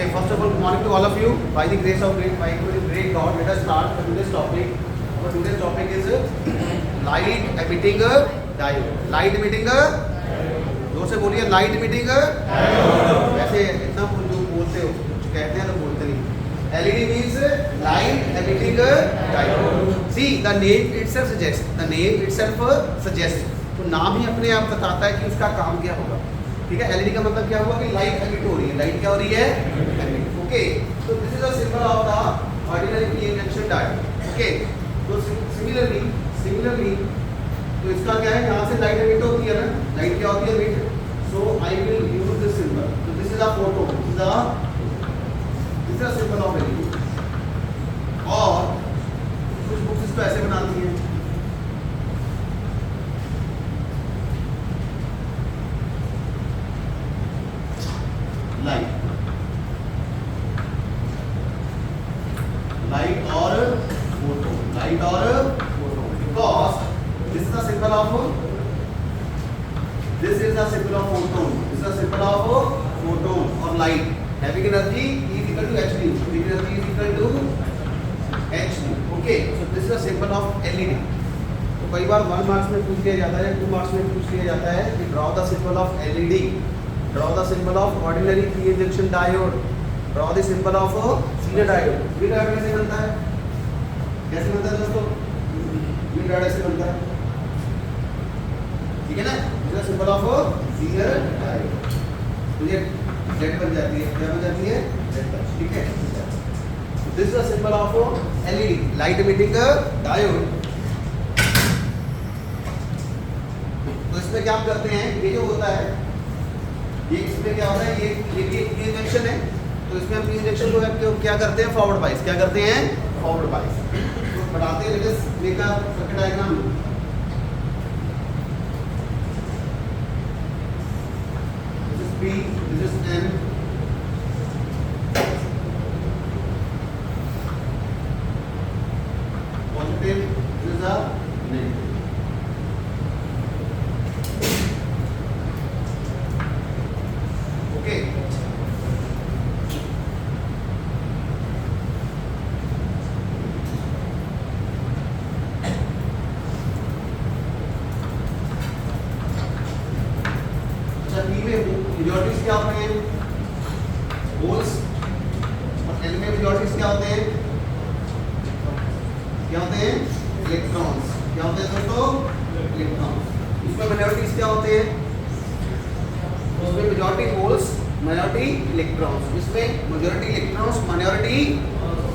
Okay, first of all, good morning to all of you. By the grace of great God, let us start with today's topic. Our today's topic is light emitting diode. Light emitting जोर से बोलिए, light emitting diode. वैसे इतना जो बोलते हो, कुछ कहते हैं तो बोलते नहीं. LED means light emitting diode. See, the name itself suggests. तो नाम ही अपने आप बताता है कि उसका काम क्या होगा. ठीक है. एलईडी का मतलब क्या हुआ कि लाइट एमिट हो रही है. लाइट क्या हो रही है? एमिट. ओके. तो this is the symbol of the ordinary P junction diode. Okay. तो सिमिलरली तो इसका क्या है, यहाँ से लाइट एमिट होती है ना. लाइट क्या होती है? Emit. So I will use this symbol. तो this is a photo. This is the symbol of LED. और कुछ बुक्स इसको ऐसे बनाती हैं. लाइट और photo. Because this is the symbol of photon. This is the symbol of photon और light. Having energy is equal to hν. Energy is equal to hν. Okay. So this is the symbol of LED. तो कई बार 1 marks में पूछ लिया जाता है, 2 marks में पूछ लिया जाता है कि draw the symbol of LED. Draw the symbol of ordinary P junction diode. Draw the symbol of serial diode. Serial diode कैसे बनता है? कैसे बनता है दोस्तों? सीरियल डायोड ऐसे बनता है. ठीक है ना. इसका सिंबल ऑफ सीरियल डायोड. तो ये जेड बन जाती है. क्या बन जाती है? जेड. ठीक है. This is the symbol of LED, light emitting diode. तो इसमें क्या करते हैं, ये जो होता है, ये इसमें क्या होता है, ये पी जंक्शन है. तो इसमें हम पी जंक्शन को क्या करते हैं? फॉरवर्ड बाइस. क्या करते हैं? फॉरवर्ड बाइस. तो बढ़ाते हैं. Let us make a circuit diagram. This is P, this is N. Positive, this is a negative. Okay. Majorities क्या होते हैं? होल्स. और एल में मेजॉरिटीज क्या होते हैं? इलेक्ट्रॉन्स. क्या होते हैं दोस्तों? इलेक्ट्रॉन्स. इसमें माइनॉरिटीज क्या होते हैं? उसमें मेजॉरिटी होल्स, माइनॉरिटी इलेक्ट्रॉन्स. इसमें मेजॉरिटी इलेक्ट्रॉन्स, माइनॉरिटी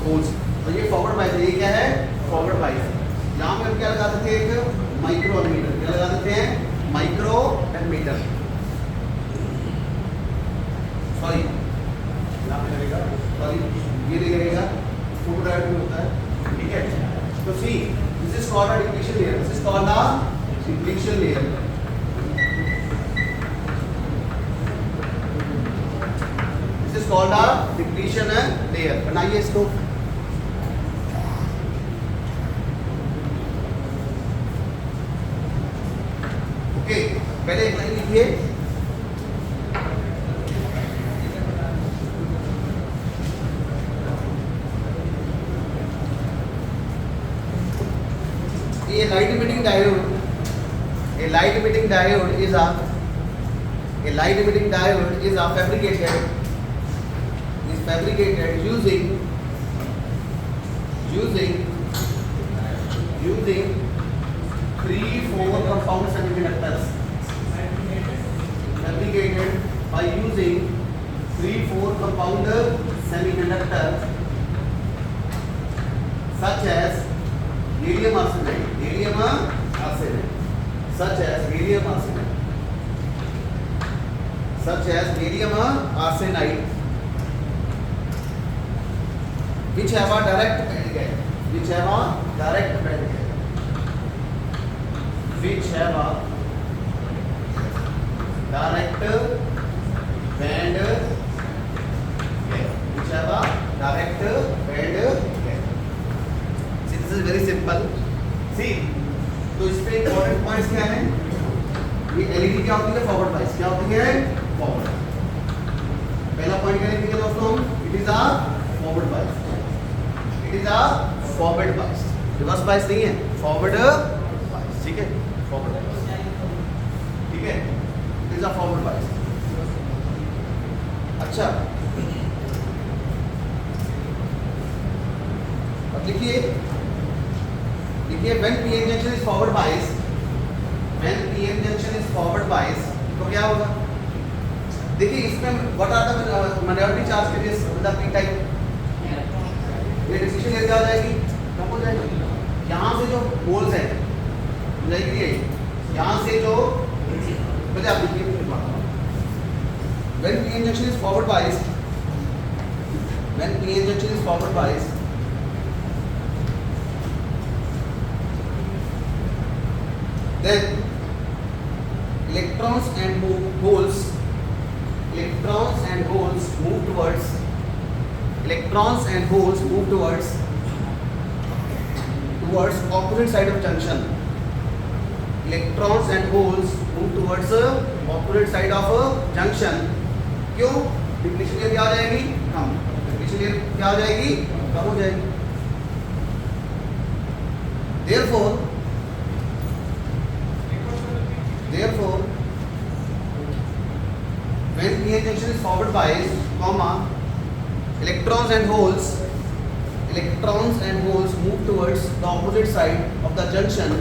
होल्स. तो ये फॉरवर्ड बाइस है. ये क्या है? फॉरवर्ड बाइस. यहाँ पे हम क्या लगा देते हैं? एक माइक्रो एमीटर. क्या लगा देते हैं? Micro ammeter. सॉरी, यहाँ पे लगेगा. सॉरी, ये नहीं लगेगा. फोटो डायोड में होता है. ठीक है. तो see, this is called a depletion layer. This is called a depletion layer. This is called a depletion layer. बनाइए इसको. ओके. पहले एक लाइन लिखिए. A light emitting diode is fabricated using 3-4 compound semiconductors. Fabricated by using 3-4 compound semiconductors such as gallium arsenide, such as gallium arsenide, which have a direct band gap. Which have a direct band gap. Which have a direct band gap. Which have a direct band gap. See, this is very simple. See, तो इस पे important points क्या हैं? ये LED क्या होती है? Forward बाइस. क्या होती है? फॉरवर्ड. पहला पॉइंट क्या लिखेंगे दोस्तों? Is a forward bias, it is a forward bias, reverse bias नहीं है, फॉरवर्ड बायस, ठीक है, फॉरवर्ड बायस, ठीक है, it is a forward bias. अच्छा अब लिखिए, देखिए when PN junction is forward bias, when PN junction is forward bias तो क्या होगा, देखिए इसमें what are the minority charge carriers with the P type, ये डिस्कशन एरिया आ जाएगी, कम हो जाएगी, यहाँ से जो होल्स है जाएगी ये, यहाँ से जो पहले आप लिखिए, when PN junction is forward biased, when PN junction is forward biased, then electrons and holes move towards, electrons and holes move towards opposite side of junction, electrons and holes move towards opposite side of junction, क्यों, depletion area क्या आ जाएगी, कम, depletion area क्या आ जाएगी, कम हो जाएगी, therefore when PN junction is forward biased, comma, electrons and holes move towards the opposite side of the junction,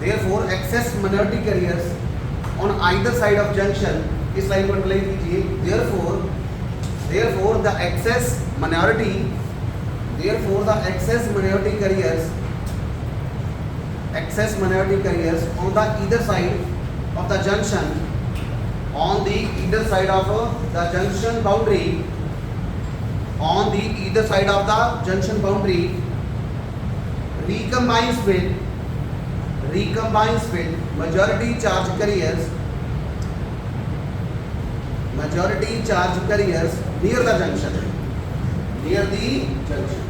therefore excess minority carriers on either side of junction, इस line को underline कीजिए, therefore the excess minority carriers on the either side of the junction, on the either side of the junction boundary, on the either side of the junction boundary recombines with majority charge carriers near the junction.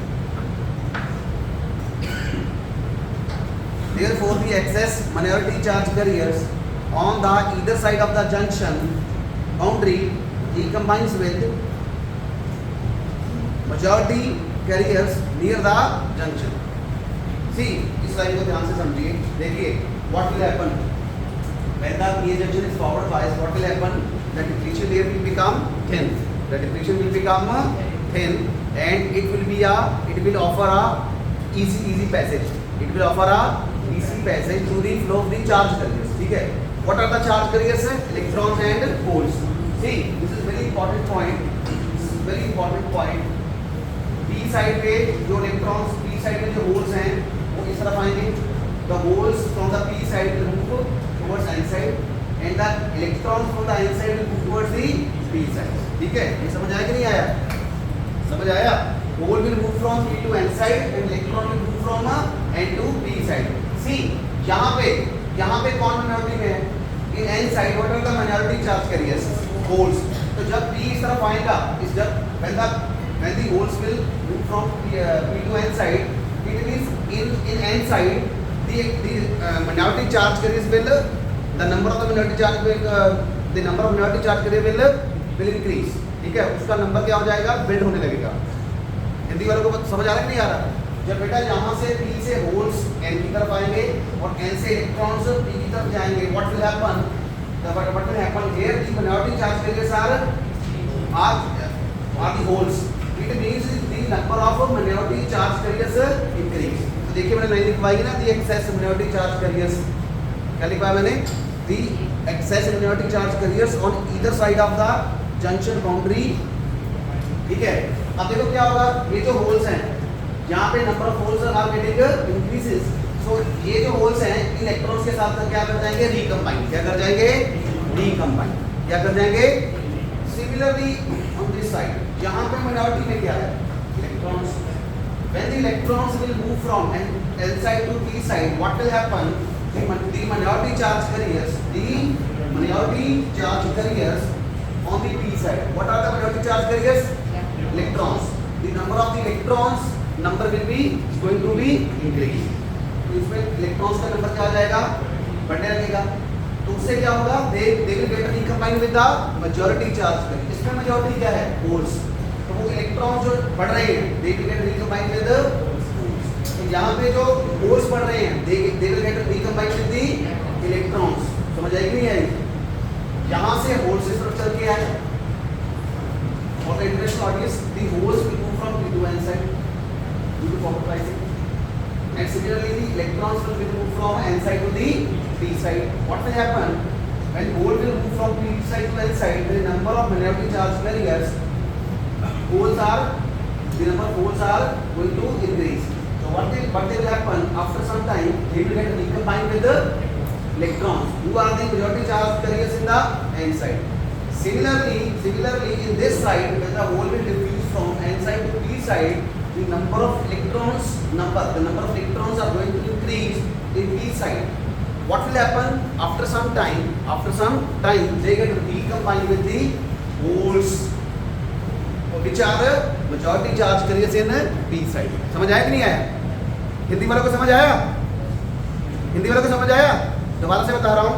Therefore the excess minority charge carriers on the either side of the junction boundary recombines with majority carriers near the junction. See, इस line को ध्यान से समझिए, देखिए what will happen when the PN junction is forward biased, what will happen, the depletion layer will become thin, and it will offer a easy passage, through the flow of the charge carriers, ठीक है, what are the charge carriers, electrons and holes. See, this is very important point, p side पे जो electrons, p side में जो holes हैं वो इस तरफ आएंगे, the holes from the p side will move towards n side and the electrons from the n side will move towards the p side, ठीक है, ये समझ आया कि नहीं आया, समझ आया, hole will move from p to n side and electron will move from n to p side. See, यहाँ पे कौन minority में है, in n side what are the minority charge carriers, holes, तो जब p इस तरफ आएगा, when the holes will move from p to n side, it means in n side the minority charge carriers the number of minority charge carriers will increase, ठीक है, उसका number क्या हो जाएगा, बिल्ड होने लगेगा। हिंदी वालों को समझ आ रहा है कि नहीं आ रहा, जब बेटा यहाँ से p से होल्स n की तरफ आएंगे और n से इलेक्ट्रॉन्स p की तरफ जाएंगे, what will happen here, the minority charge carriers are the holes, it means the number of minority charge carriers increase. तो देखिए मैंने लाइन लिखवाई है ना, the excess minority charge carriers, क्या लिखवाया मैंने, the excess minority charge carriers on either side of the junction boundary, ठीक है। अब देखो क्या होगा, ये जो होल्स हैं यहाँ पे number of holes are getting increases, so ये जो होल्स हैं इलेक्ट्रॉन्स के साथ क्या कर जाएंगे, रिकम्बाइन, क्या कर जाएंगे, सिमिलरली ऑन दिस साइड यहाँ पे माइनॉरिटी में क्या है, electrons, when the electrons will move from n side to p side, what will happen, the minority charge carriers on the p side. What are the majority charge carriers? Electrons. The number of the electrons number will be going to be increase. तो इसमें electrons का number क्या आ जाएगा? बढ़ने लगेगा. तो उससे क्या होगा? They will get recombined with the majority charge carrier. इसमें majority क्या है? Holes. तो वो इलेक्ट्रॉन जो बढ़ रहे हैं, they will get recombined with the holes. तो यहाँ पे जो holes बढ़ रहे हैं, they will get recombined with the electrons. समझ आएगी नहीं आएगी? यहाँ से होल से स्ट्रक्चर क्या है? For the international audience, the holes will move from P to N side due to polarizing. And similarly, the electrons will move from N side to the P side. What will happen when hole will move from P side to N side? The number of magnetic charge carriers, the number of holes are going to increase. So what will happen after some time? They will get recombined with the electrons, who are the majority charge carriers in the N side. Similarly, in this side, when the hole will diffuse from N side to P side, the number of electrons are going to increase in P side. What will happen after some time? They get recombined with the holes, which are the majority charge carriers in P side. समझ आया कि नहीं आया? हिंदी वालों को समझ आया? दोबारा से बता रहा हूँ.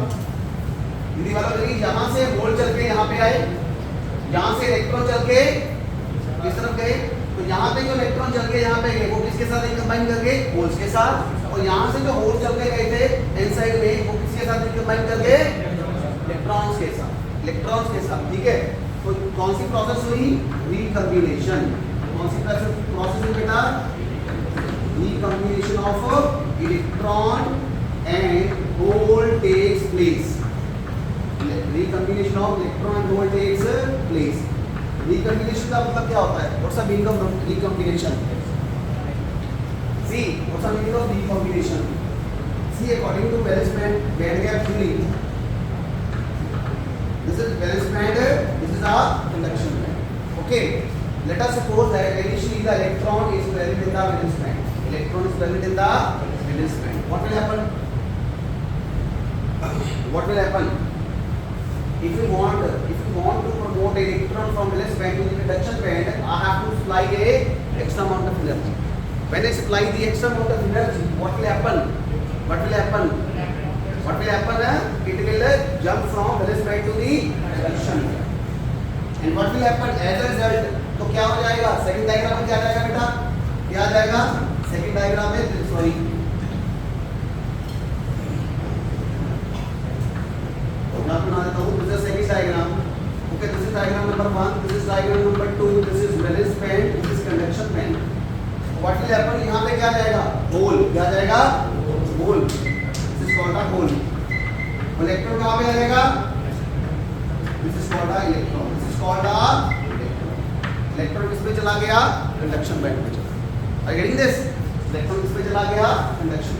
हिंदी वालों को देखिए, यहाँ से होल चल के यहाँ पे आए, यहाँ से इलेक्ट्रॉन चल के किस तरफ गए, तो यहाँ पे जो इलेक्ट्रॉन चल के यहाँ पे गए वो किसके साथ रिकम्बाइन करके? होल्स के साथ. और यहाँ से जो होल चल के गए थे एन साइड में, वो किसके साथ रिकम्बाइन करके? इलेक्ट्रॉन्स के साथ. ठीक है. तो कौन सी प्रोसेस हुई? रिकम्बिनेशन. कौन सी प्रोसेस हुई बेटा? Recombination of electron and hole takes place. Recombination of electron and hole takes place. Recombination का मतलब क्या होता है? What's the meaning of recombination? See, what's the meaning of recombination? See, according to Bell's band gap theory, this is Bell's band. This is our conduction band. Okay. Let us suppose that initially the electron is present in the valence band. Electron is present in the valence band. What will happen? If you want to promote electron from valence band to the conduction band, I have to supply a extra amount of energy. When I supply the extra amount of energy, what will happen? It will jump from valence band to the conduction band. And what will happen as a result? तो क्या हो जाएगा? Second diagram में क्या आ जाएगा बेटा? क्या आ जाएगा? सेकंड डायग्राम में सॉरी बना देता हूँ. This is second diagram. Okay, this is diagram number 1, this is diagram number 2, this is valence band, this is conduction band. What will happen? यहाँ पे क्या जाएगा? होल. क्या जाएगा? Hole. This is called a hole. Electron कहाँ पे आ जाएगा? This is called a electron. This is called a electron. किस पे चला गया? कंडक्शन बैंड पे चला. Are you getting this? Electron किस पे चला गया? Conduction.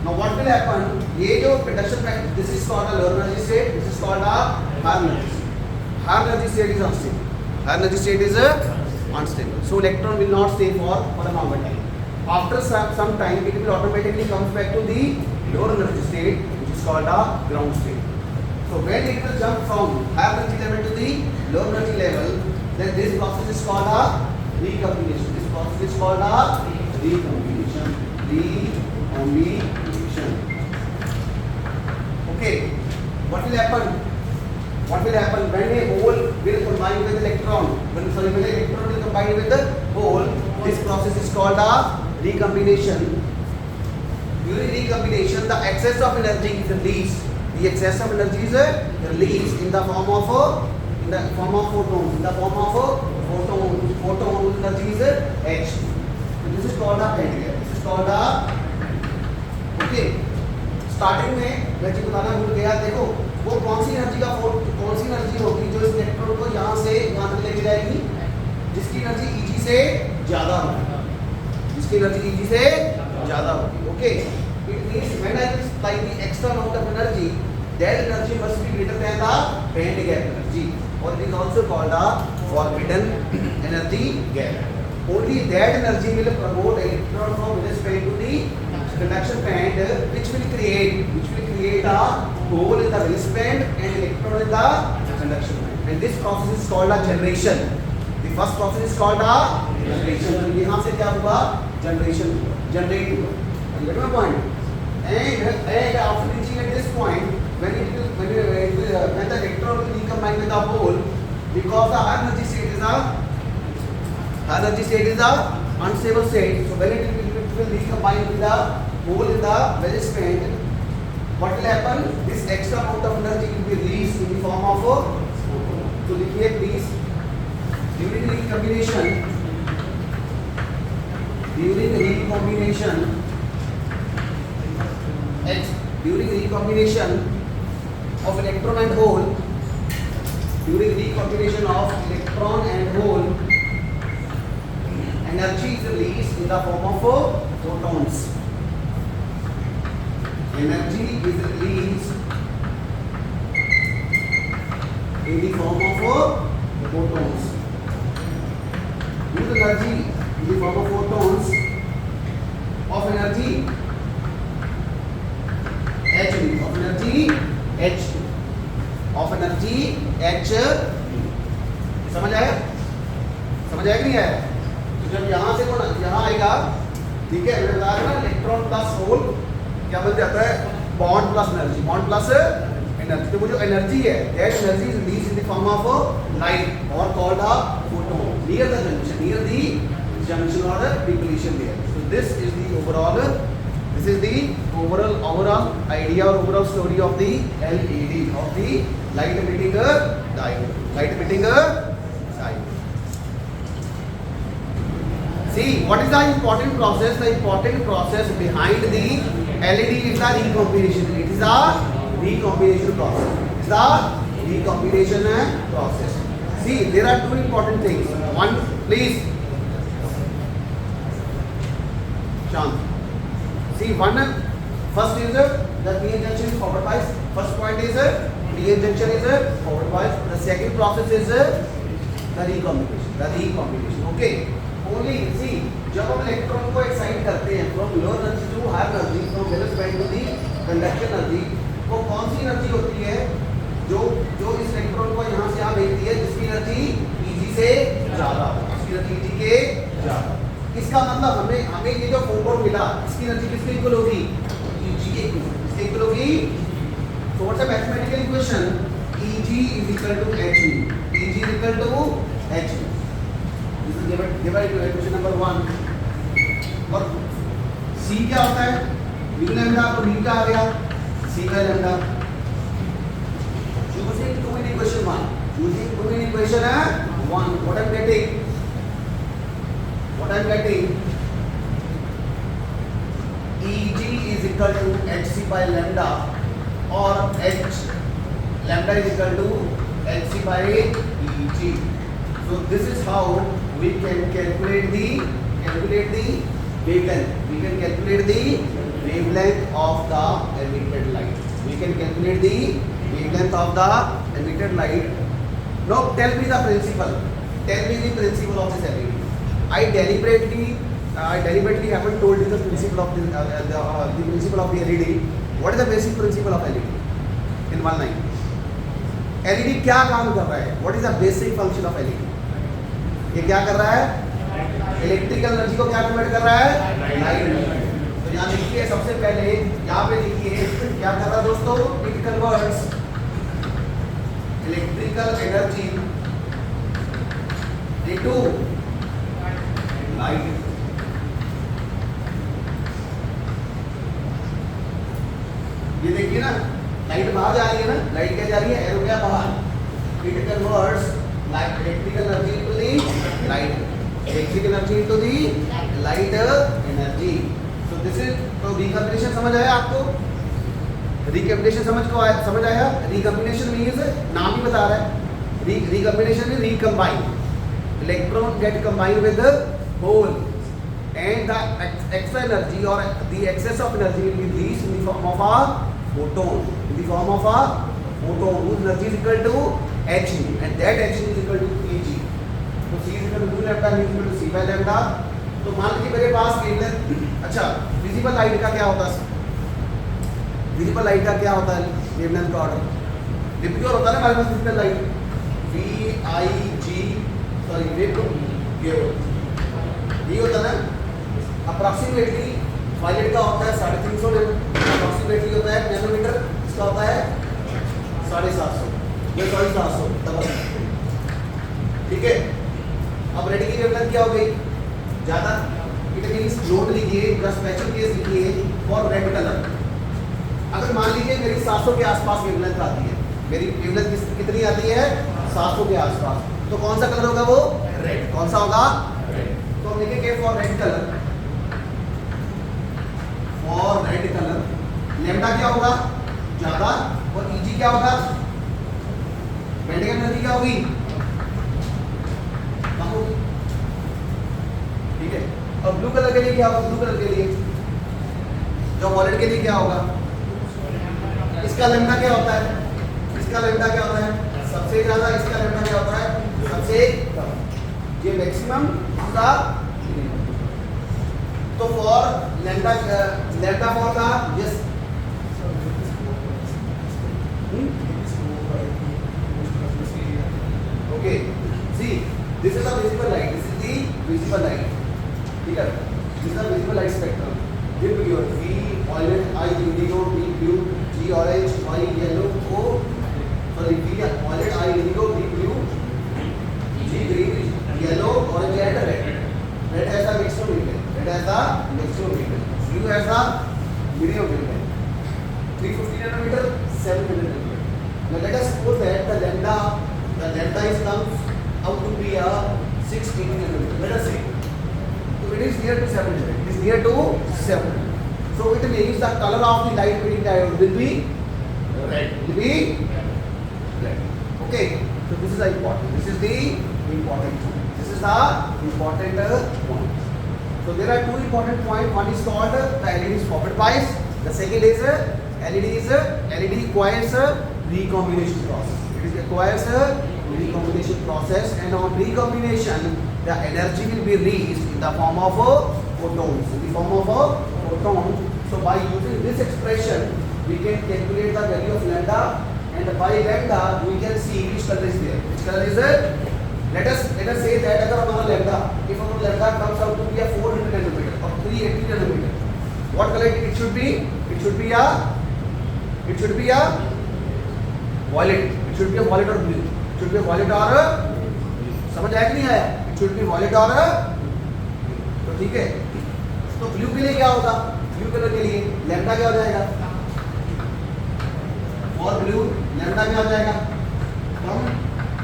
Now what will happen? ये जो conduction band, this is called a low energy state. This is called a high energy state. High energy state is unstable. High energy state is unstable. So electron will not stay for a longer time. After some time, it will automatically come back to the lower energy state, which is called a ground state. So when it will jump from high energy level to the low energy level, then this process is called a recombination. This process is called a recombination. Recombination. Okay, what will happen when a hole will combine with electron? When electron will combine with the hole, this process is called a recombination. During recombination, the excess of energy is released. The excess of energy is released in the form of photons. In the form of photon energy is H. So this is called a band gap. This is called a okay. Starting में मैं जी बताना भूल गया. देखो वो कौन सी energy होगी जो इस इलेक्ट्रॉन को यहाँ से यहाँ तक लेके जाएगी? जिसकी एनर्जी Eg से ज़्यादा होगी. Okay, it means when I supply the extra amount of energy, that energy must be greater than the band gap energy, or it is also called a forbidden energy gap. Only that energy will promote electron from valence band to the conduction band, which will create a hole in the valence band and electron in the conduction band. and this process is called a generation. The first process is called a generation. तो यहाँ से क्या हुआ? Generation हुआ, generate हुआ. You get my point? And after reaching at this point, when the electron will recombine with the hole, because the high energy state is a unstable state. So when it will recombine with the hole in the resistant, what will happen? This extra amount of energy will be released in the form of a photon. So लिखिए please, during recombination of electron and hole, energy is released in the form of photons. Energy is released in the form of photons. Use energy in the form of photons of energy H. समझ आया कि नहीं आया? तो जब यहाँ से यहाँ आएगा, ठीक है, मैंने बताया ना इलेक्ट्रॉन प्लस होल क्या बन जाता है? Bond plus energy. तो वो जो एनर्जी है, that energy is released in the form of light और called a photon near the junction or the depletion layer. So this is the overall idea or overall story of the LED, of the light emitting diode. See, what is the important process? The important process behind the LED is the recombination. It is a recombination process. See, there are two important things. One, please. See, first is the PN junction is forward bias. First point is PN junction is forward bias. The second process is the recombination. Okay. Only see, जब हम electron को excite करते हैं from lower energy to higher energy, from valence band to the conduction energy, वो कौन सी energy होती है जो इस इलेक्ट्रॉन को यहाँ से यहाँ भेजती है, जिसकी एनर्जी Eg से ज़्यादा हो, इसकी एनर्जी Eg के ज़्यादा. इसका मतलब हमें ये जो फोटोन मिला, इसकी एनर्जी किसके इक्वल होगी? Eg के इक्वल होगी. So what's the mathematical equation? Eg is equal to Hv. This is given equation number 1. और C क्या होता है? U लैम्डा, तो U क्या आ गया? C by lambda. Using 2 in equation 1. What I'm getting? Eg is equal to Hc by lambda, or H lambda is equal to Hc by Eg. So this is how we can calculate the wavelength. We can calculate the wavelength of the emitted light. Now tell me the principle. Of this LED. I deliberately haven't told you the principle of the principle of the LED. What is the basic principle of LED? In one line. LED क्या काम कर रहा है? What is the basic function of LED? ये क्या कर रहा है? इलेक्ट्रिकल एनर्जी को क्या कन्वर्ट कर रहा है? लाइट. तो यहाँ देखिए, सबसे पहले यहाँ पे देखिए क्या कर रहा है दोस्तों? It converts electrical energy into light. ये देखिए ना, लाइट बाहर जा रही है ना, लाइट क्या जा रही है? एरो क्या बाहर. It converts light electrical energy into the light, electrical energy into the light energy. So this is, तो रिकम्बिनेशन समझ आया आपको? रिकम्बिनेशन समझ आया? रिकम्बिनेशन मींस नाम ही बता रहा है. रिकम्बिनेशन में recombine, electron get combine with whole, and the extra energy or the excess of energy will be released in the form of a photon, whose energy is equal to H, and that H is equal to Eg. So C is equal to 2 lambda, is equal to C by lambda. तो मान लीजिए मेरे पास wavelength, अच्छा visible light का क्या होता है? Wavelength का ऑर्डर? डिप्योर होता है ना हमारे पास विजिबल लाइट. VIG सॉरी विप गिव, ये होता है ना अप्रॉक्सीमेटली। वायलेट का होता है 350, अप्रॉक्सीमेटली होता है नैनोमीटर, इसका होता है 750, ये 750 डबल, ठीक है। अब रेड की वेवलेंथ क्या हो गई ज्यादा, इट मींस नोट लिखिए या स्पेशल केस लिखिए फॉर रेड कलर। अगर मान लीजिए मेरी 700 के आसपास वेवलेंथ आती है, मेरी वेवलेंथ कितनी आती है 700 के आसपास, तो कौन सा कलर होगा वो रेड, कौन सा होगा रेड। तो हम लिखेंगे for red colour, for red colour lambda क्या होगा ज्यादा और ईजी क्या होगा, बेंडिंग एनर्जी क्या होगी कम होगी, ठीक है। अब ब्लू कलर के लिए क्या होगा, ब्लू कलर के लिए जो वॉलेट के लिए क्या होगा, इसका लैम्डा क्या होता है, इसका लैम्डा क्या होता है सबसे ज्यादा, इसका लैम्डा क्या होता है सबसे कम, ये मैक्सिमम का। तो फॉर लैम्डा, लैम्डा फॉर का yes okay, C this is the visible light, this is the visible light, ठीक है। This is the visible light spectrum, give your V violet, I indigo, B blue, G orange, Y yellow, O sorry V violet, I indigo, B blue, G green, yellow, orange and red. Red has the maximum wavelength, red has the maximum wavelength, blue has the medium wavelength, 350 nanometer, 700 nanometer. Now let us suppose that the lambda is comes out to be a 680 nanometer. Let us say so it is near to 700. It is near to 700. So it means the color of the light emitting diode will be red. Will be red. Okay. So this is the important. This is the important point. This is the important point. So there are two important points. One is called the LED's forward bias. The second is LED requires a recombination process. It requires a recombination process, and on recombination the energy will be reached in the form of photons, in the form of photons. So by using this expression we can calculate the value of lambda, and by lambda we can see which color is there, which color is it. Let us say that अगर हमारा lambda, if our lambda comes out to be a 400 nanometer or 380 nanometer, what color it should be, it should be a violet, it should be a violet or blue, it should be a violet or समझ आया कि नहीं आया, should be violet or तो ठीक है। तो blue के लिए क्या होगा, ब्लू कलर के लिए लैम्डा क्या हो जाएगा, और ब्लू लैम्डा क्या हो जाएगा कम,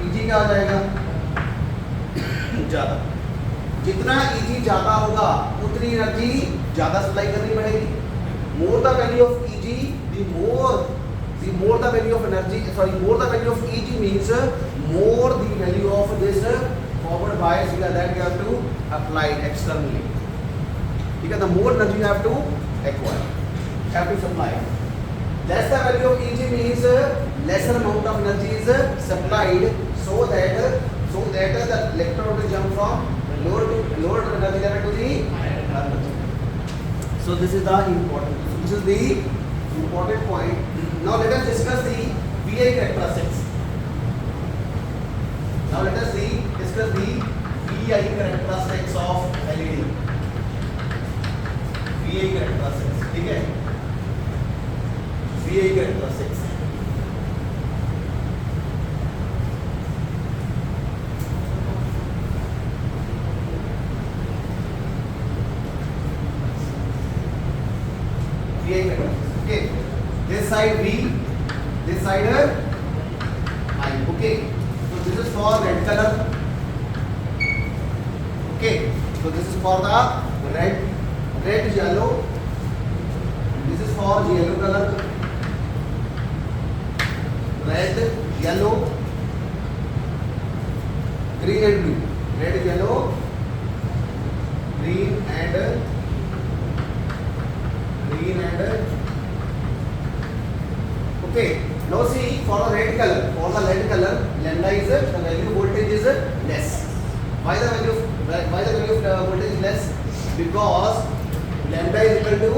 ईजी क्या हो जाएगा ज्यादा। जितना ईजी ज्यादा होगा उतनी एनर्जी ज्यादा सप्लाई करनी पड़ेगी। More the value of easy the more the value of energy, sorry, more the value of Eg means more the value of this forward bias that you have to apply externally. ठीक है, the more energy you have to acquire, have to supply. Less the value of Eg means lesser amount of energy is supplied, so that the electron will jump from lower energy level to the higher energy. So this is the important. So this is the important point. Now let us discuss the VI characteristics. Now let us discuss the VI characteristics of LED. VI characteristics, ठीक है? VI characteristics. VI characteristics. Okay. This side V, this side I. Okay. So this is for red color. Okay. So this is for the red, yellow. This is for yellow color. Red, yellow, green and blue. Red, yellow, green and okay. Now see, for the red color, lambda is the value of voltage is less. Why the value of voltage is less? Because lambda is equal to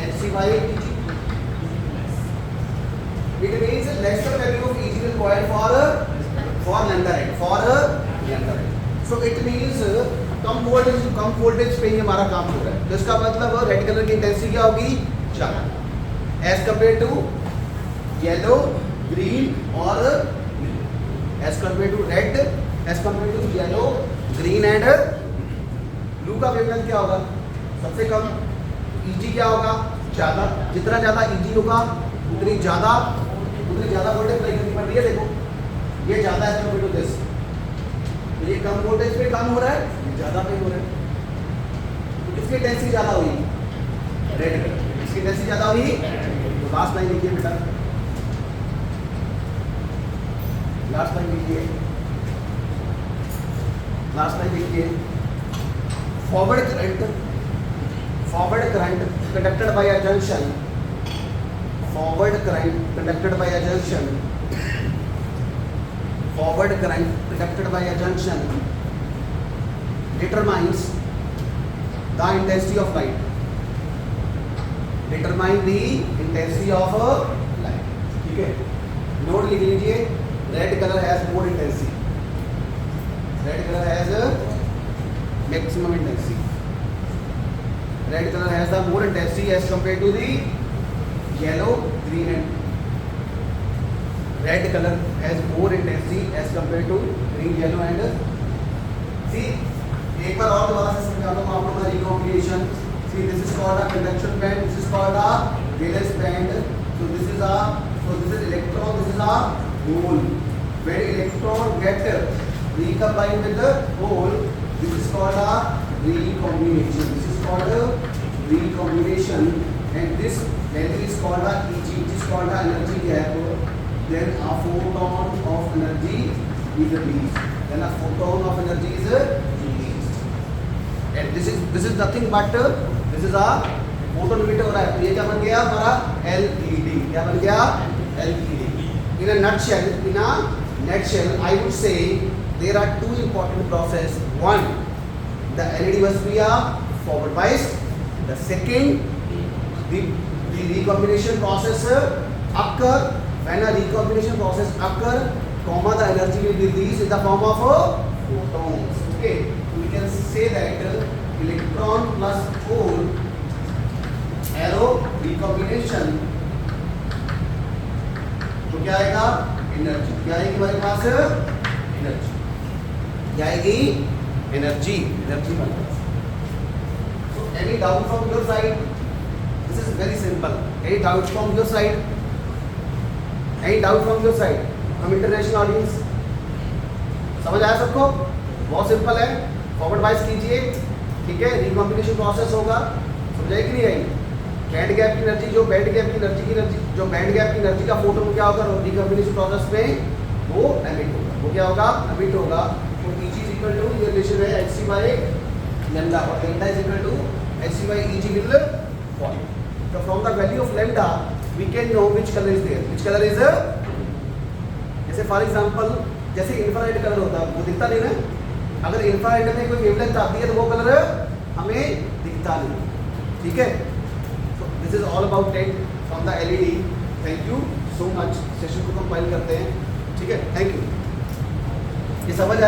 MC by Eg. It means lesser value of Eg required for lambda red, for lambda red. So it means come voltage पे ही हमारा काम हो रहा है, तो इसका मतलब red colour की इंटेंसिटी क्या होगी, ज़्यादा as compare to yellow, green और as compare to red, as compare to yellow, green and blue का वेवलेंथ क्या होगा, सबसे कम. Eg क्या होगा, ज़्यादा. जितना ज़्यादा Eg होगा उतनी ज़्यादा वोल्टेज अप्लाई करनी पड़ रही है. देखो ये ज़्यादा है कम्पेयर टू दिस, ये कम वोल्टेज पे काम हो रहा है, ये ज़्यादा पे हो रहा है. तो किसकी इंटेंसिटी ज़्यादा हुई, रेड कलर. इसकी इंटेंसिटी ज़्यादा हुई. तो लास्ट लाइन लिखिए बेटा, लास्ट लाइन लिखिए, लास्ट लाइन लिखिए. Forward current conducted by a junction, forward current conducted by a junction, forward current conducted by a junction determines the intensity of light, determine the intensity of light. ठीक है, note लिख लीजिए. Red colour has more intensity, red colour has maximum intensity, red color has the more intensity as compared to the yellow, green and red color has more intensity as compared to green, yellow and see. एक बार और दोबारा से समझा दूँ आप लोगों का recombination. See, this is called a conduction band, this is called a valence band. So this is electron, this is a hole. When electron get recombined with the hole, this is called a recombination. This is called a recombination, and this value is called a Eg. It is called a energy gap. Then a photon of energy is released. Then a photon of energy is released. And this is nothing but this is a photon emitted हो रहा है. तो ये क्या बन गया हमारा LED. क्या बन गया LED. In a nutshell, I would say there are two important processes. One, the LED must be a forward biased. The second, the recombination process occur. When a recombination process occur, the energy will be released in the form of photons. Okay, so we can say that electron plus hole arrow recombination. तो क्या आएगा, energy. क्या आएगी हमारे पास, energy. क्या आएगी, energy. Energy बन. So any doubt from your side? This is very simple. Any doubts from your side? Any doubt from your side? From international audience? समझ आया सबको? बहुत सिंपल है. फॉरवर्ड बाइस कीजिए, ठीक है. रिकॉम्बिनेशन प्रोसेस होगा, समझाई कि नहीं आई. बैंड गैप की एनर्जी, जो बैंड गैप की एनर्जी का फोटोन क्या होगा रिकॉम्बिनेशन प्रोसेस में, वो एमिट होगा. वो क्या होगा, एमिट होगा. तो Eg इज इक्वल टू, ये रिलेशन है Hc बाय लैम्डा, और lambda is equal to Hc by Eg will fall. So from the value of lambda we can know which color is there. Which color is जैसे for example जैसे infrared colour होता है वो दिखता नहीं ना. अगर इंफ्रारेड में कोई वेवलेंथ आती है तो वो कलर हमें दिखता नहीं. ठीक है. So this is all about it from the LED. Thank you so much. Session को कंपाइल करते हैं. ठीक है, थैंक यू. ये समझ आया.